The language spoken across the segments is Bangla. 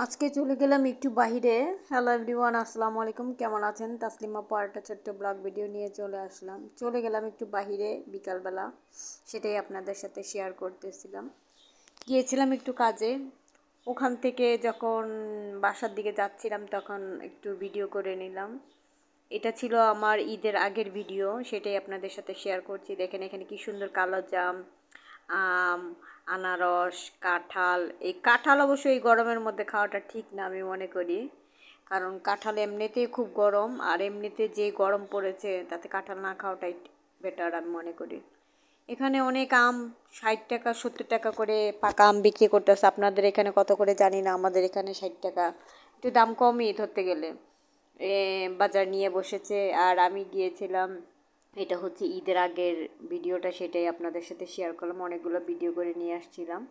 আজকে চলে গেলাম একটু বাহিরে। হ্যালো এভরিওয়ান, আসসালামু আলাইকুম। কেমন আছেন? তাসলিমা পার্টা ছোট্ট ব্লগ ভিডিও নিয়ে চলে গেলাম একটু বাহিরে বিকালবেলা। সেটাই আপনাদের সাথে শেয়ার করতেছিলাম। গিয়েছিলাম একটু কাজে। ওখান থেকে যখন বাসার দিকে যাচ্ছিলাম তখন একটু ভিডিও করে নিলাম। এটা ছিল আমার ঈদের আগের ভিডিও, সেটাই আপনাদের সাথে শেয়ার করছি। দেখেন এখানে কি সুন্দর কালো জাম, আম, আনারস, কাঁঠাল। এই কাঁঠাল অবশ্য এই গরমের মধ্যে খাওয়াটা ঠিক না আমি মনে করি, কারণ কাঁঠাল এমনিতেই খুব গরম, আর এমনিতে যে গরম পড়েছে তাতে কাঁঠাল না খাওয়াটাই বেটার আমি মনে করি। এখানে অনেক আম 60 টাকা 70 টাকা করে পাকা আম বিক্রি করতেছে। আপনাদের এখানে কত করে জানি না, আমাদের এখানে 60 টাকা, একটু দাম কমই ধরতে গেলে। বাজার নিয়ে বসেছে আর আমি গিয়েছিলাম। এটা হচ্ছে ঈদের আগের ভিডিওটা, সেটাই আপনাদের সাথে শেয়ার করলাম। অনেকগুলো ভিডিও করে নিয়ে আসছিলাম।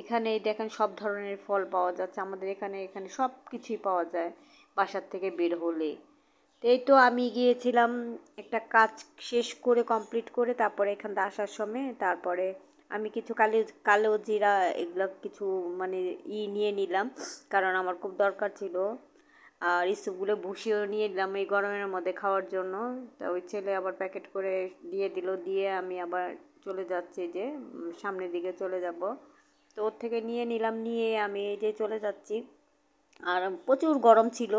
এখানে দেখেন সব ধরনের ফল পাওয়া যাচ্ছে। আমাদের এখানে সব কিছুই পাওয়া যায় বাসার থেকে বের হলে। তো এই তো আমি গিয়েছিলাম একটা কাজ শেষ করে কমপ্লিট করে, তারপরে এখান থেকে আসার সময় তারপরে আমি কিছু কালো জিরা এগুলো কিছু মানে নিয়ে নিলাম, কারণ আমার খুব দরকার ছিল। আর ইসবগুলো ভুষিয়েও নিয়ে নিলাম এই গরমের মধ্যে খাওয়ার জন্য। তা ওই ছেলে আবার প্যাকেট করে দিয়ে দিল, দিয়ে আমি আবার চলে যাচ্ছি যে সামনের দিকে চলে যাব। তো ওর থেকে নিয়ে নিলাম, নিয়ে আমি এই যে চলে যাচ্ছি। আর প্রচুর গরম ছিল,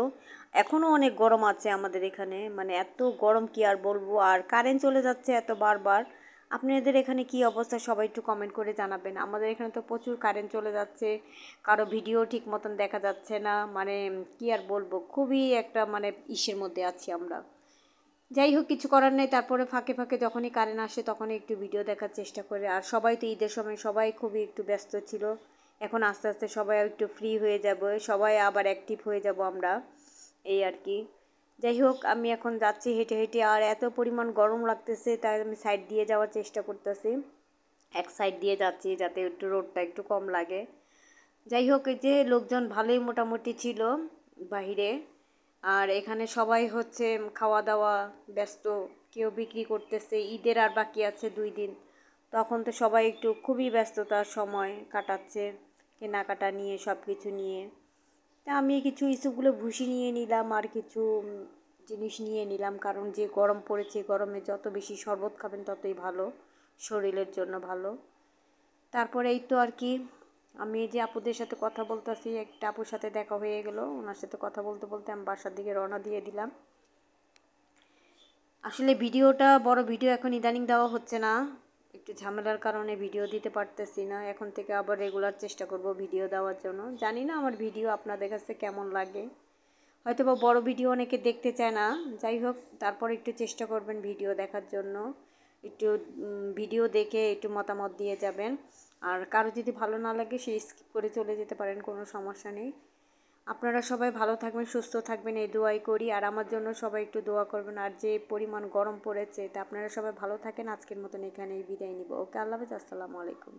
এখনও অনেক গরম আছে আমাদের এখানে, মানে এত গরম কি আর বলবো। আর কারেন্ট চলে যাচ্ছে এত বারবার। আপনাদের এখানে কি অবস্থা সবাই একটু কমেন্ট করে জানাবেন। আমাদের এখানে তো প্রচুর কারেন্ট চলে যাচ্ছে, কারো ভিডিও ঠিক মতন দেখা যাচ্ছে না, মানে কি আর বলবো, খুবই একটা মানে ইসের মধ্যে আছি আমরা। যাই হোক, কিছু করার নেই। তারপরে ফাঁকে ফাঁকে যখনই কারেন্ট আসে তখনই একটু ভিডিও দেখার চেষ্টা করে। আর সবাই তো ঈদের সময় সবাই খুবই একটু ব্যস্ত ছিল। এখন আস্তে আস্তে সবাই একটু ফ্রি হয়ে যাব, সবাই আবার অ্যাক্টিভ হয়ে যাব আমরা, এই আর কি। যাই হোক, আমি এখন যাচ্ছি হেঁটে হেঁটে, আর এত পরিমাণ গরম লাগতেছে তাই আমি সাইড দিয়ে যাওয়ার চেষ্টা করতেছি। এক সাইড দিয়ে যাচ্ছি যাতে একটু রোদটা একটু কম লাগে। যাই হোক, এই যে লোকজন ভালোই মোটামুটি ছিল বাহিরে। আর এখানে সবাই হচ্ছে খাওয়া দাওয়া ব্যস্ত, কেউ বিক্রি করতেছে। ঈদের আর বাকি আছে 2 দিন, তখন তো সবাই একটু খুবই ব্যস্ততার সময় কাটাচ্ছে কেনাকাটা নিয়ে, সব কিছু নিয়ে। তা আমি কিছু ইস্যুগুলো ভুষি নিয়ে নিলাম আর কিছু জিনিস নিয়ে নিলাম, কারণ যে গরম পড়েছে, গরমে যত বেশি শরবত খাবেন ততই ভালো, শরীরের জন্য ভালো। তারপরে এই তো আর কি, আমি যে আপুদের সাথে কথা বলতেছি, একটা আপুর সাথে দেখা হয়ে গেল, ওনার সাথে কথা বলতে বলতে আমি বাসার দিকে রওনা দিয়ে দিলাম। আসলে ভিডিওটা বড় ভিডিও এখন ইদানিং দেওয়া হচ্ছে না, একটু ঝামেলার কারণে ভিডিও দিতে পারতেছি না। এখন থেকে আবার রেগুলার চেষ্টা করব ভিডিও দেওয়ার জন্য। জানি না আমার ভিডিও আপনাদের কাছে কেমন লাগে, হয়তো বা বড় ভিডিও অনেকে দেখতে চায় না। যাই হোক, তারপর একটু চেষ্টা করবেন ভিডিও দেখার জন্য, একটু ভিডিও দেখে একটু মতামত দিয়ে যাবেন। আর কারো যদি ভালো না লাগে সে স্কিপ করে চলে যেতে পারেন, কোনো সমস্যা নেই। আপনারা সবাই ভালো থাকবেন, সুস্থ থাকবেন, এই দোয়াই করি। আর আমার জন্য সবাই একটু দোয়া করবেন। আর যে পরিমাণ গরম পড়েছে, তা আপনারা সবাই ভালো থাকেন। আজকের মতন এখানেই বিদায় নিব। ওকে, আল্লাহ হাফেজ, আসসালামু আলাইকুম।